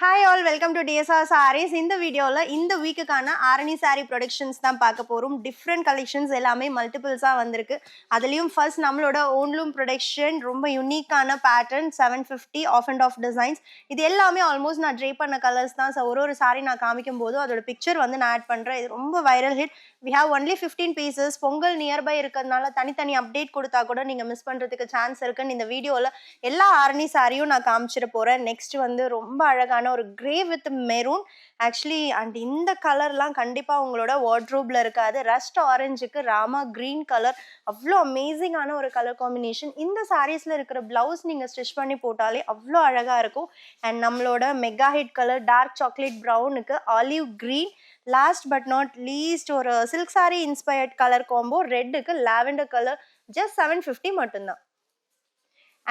Hi all, welcome to DSR Sarees. இந்த வீடியோல இந்த வீக்குக்கான ஆரணி saree ப்ரொடக்ஷன்ஸ் தான் பார்க்க போறோம். டிஃப்ரெண்ட் கலெக்ஷன்ஸ் எல்லாமே மல்டிபிள்ஸா வந்திருக்கு. அதுலயும் ஃபர்ஸ்ட் நம்மளோட ஓன்லூம் ப்ரொடக்ஷன் ரொம்ப யூனிக்கான pattern 750 half and half designs. இது எல்லாமே ஆல்மோஸ்ட் நான் ட்ரே பண்ண கலர்ஸ் தான். ஸோ ஒரு saree நான் காமிக்கும் போது அதோட பிக்சர் வந்து நான் ஆட் பண்றேன். இது ரொம்ப viral hit. We have only 15 pieces. Pongal nearby இருக்கிறதுனால தனித்தனி அப்டேட் கொடுத்தா கூட நீங்க மிஸ் பண்றதுக்கு சான்ஸ் இருக்குன்னு இந்த வீடியோல எல்லா ஆரணி சாரியும் நான் காமிச்சிட போறேன். நெக்ஸ்ட் வந்து ரொம்ப அழகான ஒரு grey with maroon actually and இந்த கலர்லாம் கண்டிப்பா உங்களோட வார்ட்ரோப்ல இருக்காது. ரஸ்ட் ஆரஞ்சுக்கு ராமா கிரீன் கலர் அவ்வளோ அமேசிங்கான ஒரு கலர் காம்பினேஷன். இந்த சாரீஸ்ல இருக்கிற பிளவுஸ் நீங்க ஸ்டிச் பண்ணி போட்டாலே அவ்வளோ அழகா இருக்கும். அண்ட் நம்மளோட mega hit colour dark chocolate ப்ரௌனுக்கு olive green, last but not least ஒரு silk sari inspired colour combo ரெட்டுக்கு லாவெண்டர் கலர் ஜஸ்ட் 750 மட்டும்தான்.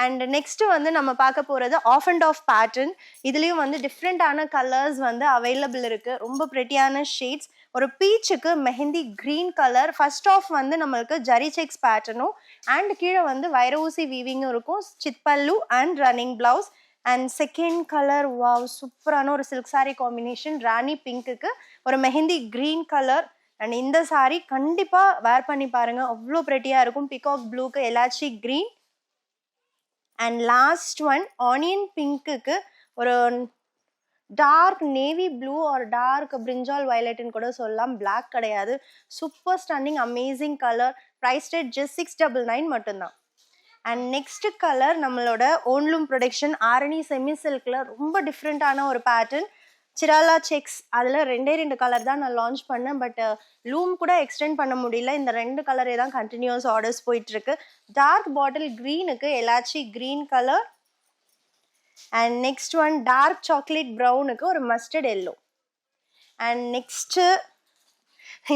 அண்ட் நெக்ஸ்ட் வந்து நம்ம பார்க்க போறது ஆஃப் அண்ட் ஆஃப் பேட்டர்ன். இதுலயும் வந்து டிஃப்ரெண்டான கலர்ஸ் வந்து அவைலபிள் இருக்கு. ரொம்ப பிரிட்டியான ஷேட்ஸ். ஒரு பீச்சுக்கு mehndi green colour. First off வந்து நம்மளுக்கு ஜரி செக்ஸ் பேட்டர்னும் அண்ட் கீழே வந்து வைர ஊசி வீவிங்கும் இருக்கும். சித்பல்லு and running blouse. And second colour wow சூப்பரான ஒரு சில்க் சாரி காம்பினேஷன் ராணி பிங்க்குக்கு ஒரு மெஹந்தி கிரீன் கலர். அண்ட் இந்த சாரி கண்டிப்பா வேர் பண்ணி பாருங்க, அவ்வளோ பிரிட்டியா இருக்கும். பிகாக் ப்ளூக்கு elaichi green. And last one onion பிங்க்குக்கு ஒரு டார்க் நேவி ப்ளூ ஒரு டார்க் பிரிஞ்சால் வயலட்னு கூட சொல்லலாம், பிளாக் கிடையாது. Super stunning amazing colour. Price rate just 699 மட்டும்தான். அண்ட் நெக்ஸ்ட் கலர் நம்மளோட ஓன்லூம் ப்ரொடக்ஷன் ஆரணி செமி சில்க்ல ரொம்ப டிஃப்ரெண்டான ஒரு பேட்டர்ன் சிராலா செக்ஸ். அதில் ரெண்டு கலர் தான் நான் லான்ச் பண்ணேன். பட் லூம் கூட எக்ஸ்டெண்ட் பண்ண முடியல. இந்த 2 கலரே தான் கண்டினியூஸ் ஆர்டர்ஸ் போயிட்டு இருக்கு. டார்க் பாட்டில் கிரீனுக்கு elaichi green colour. And next one dark chocolate ப்ரௌனுக்கு ஒரு மஸ்டர்ட் எல்லோ. அண்ட் நெக்ஸ்ட்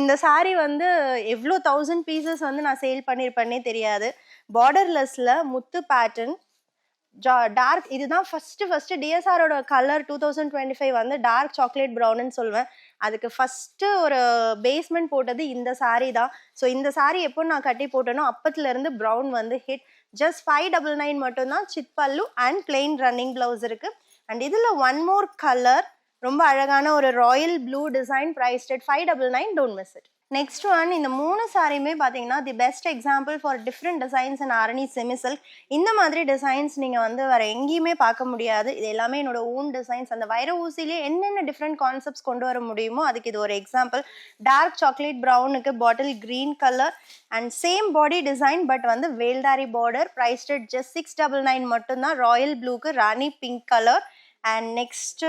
இந்த சாரீ வந்து எவ்வளோ 1000 பீசஸ் வந்து நான் சேல் பண்ணியிருப்பேன்னே தெரியாது. பார்டர்லெஸ்ல முத்து பேட்டர்ன் டார்க். இதுதான் ஃபர்ஸ்ட் டிஎஸ்ஆரோட கலர் 2025 வந்து டார்க் சாக்லேட் ப்ரௌன்னு சொல்லுவேன். அதுக்கு ஃபர்ஸ்ட் ஒரு பேஸ்மெண்ட் போட்டது இந்த சாரீ தான். ஸோ இந்த சாரீ எப்போ நான் கட்டி போட்டேனோ அப்பத்துல இருந்து ப்ரௌன் வந்து ஹிட். ஜஸ்ட் 599 மட்டும்தான். சித்பல்லு அண்ட் பிளெயின் ரன்னிங் பிளவுஸ் இருக்கு. அண்ட் இதுல ஒன் மோர் கலர் ரொம்ப அழகான ஒரு royal blue design. Price rate 599. Don't miss it. Next one இந்த 3 சாரியுமே பார்த்தீங்கன்னா the best example for different designs and Arani semi silk. இந்த மாதிரி டிசைன்ஸ் நீங்கள் வந்து வேற எங்கேயுமே பார்க்க முடியாது. இது எல்லாமே என்னோட ஓன் டிசைன்ஸ். அந்த வைர ஊசிலே என்னென்ன டிஃப்ரெண்ட் கான்செப்ட்ஸ் கொண்டு வர முடியுமோ அதுக்கு இது ஒரு எக்ஸாம்பிள். டார்க் சாக்லேட் ப்ரௌனுக்கு bottle green colour and same body design but வந்து வேல்தாரி பார்டர். ப்ரைஸ் ரேட் ஜஸ்ட் 699 மட்டும்தான். ராயல் ப்ளூக்கு ராணி பிங்க் கலர். அண்ட் நெக்ஸ்ட்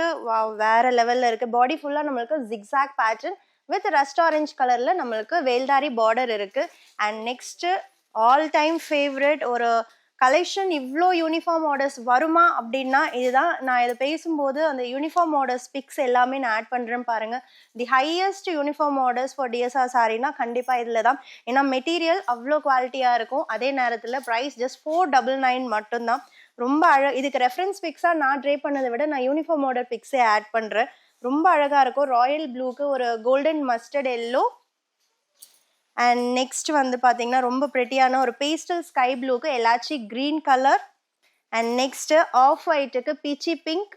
வேற லெவல்ல இருக்கு. பாடி ஃபுல்லா நம்மளுக்கு zigzag pattern with rust orange கலர்ல நம்மளுக்கு வேல்தாரி பார்டர் இருக்கு. And next all time favourite ஒரு கலெக்ஷன். இவ்வளோ யூனிஃபார்ம் ஆர்டர்ஸ் வருமா அப்படின்னா இதுதான். நான் இதை பேசும்போது அந்த யூனிஃபார்ம் ஆர்டர்ஸ் பிக்ஸ் எல்லாமே நான் ஆட் பண்றேன் பாருங்க. The highest uniform orders for DSR சாரினா கண்டிப்பா இதுல தான். ஏன்னா மெட்டீரியல் அவ்வளோ குவாலிட்டியா இருக்கும். அதே நேரத்தில் ப்ரைஸ் ஜஸ்ட் 499 மட்டும்தான். ரொம்ப இதுக்கு ரெஃபரன்ஸ் பிக்ஸா நான் ட்ரே பண்ணதை விட நான் யூனிஃபார்ம் ஆர்டர் பிக்ஸே ஆட் பண்றேன். ரொம்ப அழகா இருக்கும். ராயல் ப்ளூக்கு ஒரு golden mustard yellow. And next வந்து பாத்தீங்கன்னா ரொம்ப பிரிட்டியான ஒரு பேஸ்டல் ஸ்கை ப்ளூக்கு elaichi green colour. And next off ஒயிட்டுக்கு பீச்சி பிங்க்,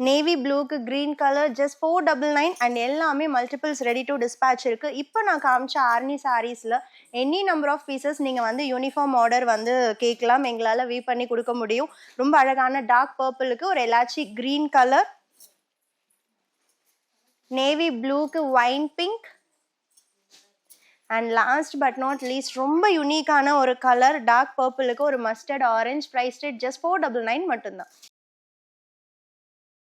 நேவி ப்ளூக்கு கிரீன் கலர். ஜஸ்ட் 499. அண்ட் எல்லாமே மல்டிபிள்ஸ் ரெடி டு டிஸ்பேச் இருக்கு. இப்போ நான் காமிச்ச ஆர்னி சாரீஸ்ல எனி நம்பர் ஆஃப் பீசஸ் நீங்க வந்து யூனிஃபார்ம் ஆர்டர் வந்து கேட்கலாம். எங்களால் வீவ் பண்ணி கொடுக்க முடியும். ரொம்ப அழகான டார்க் பர்பிளுக்கு ஒரு எலாச்சி கிரீன் கலர், நேவி ப்ளூக்கு wine pink. And last but not least ரொம்ப யூனிக்கான ஒரு கலர் டார்க் பர்பிளுக்கு ஒரு mustard orange. Price rate just 499 மட்டும்தான்.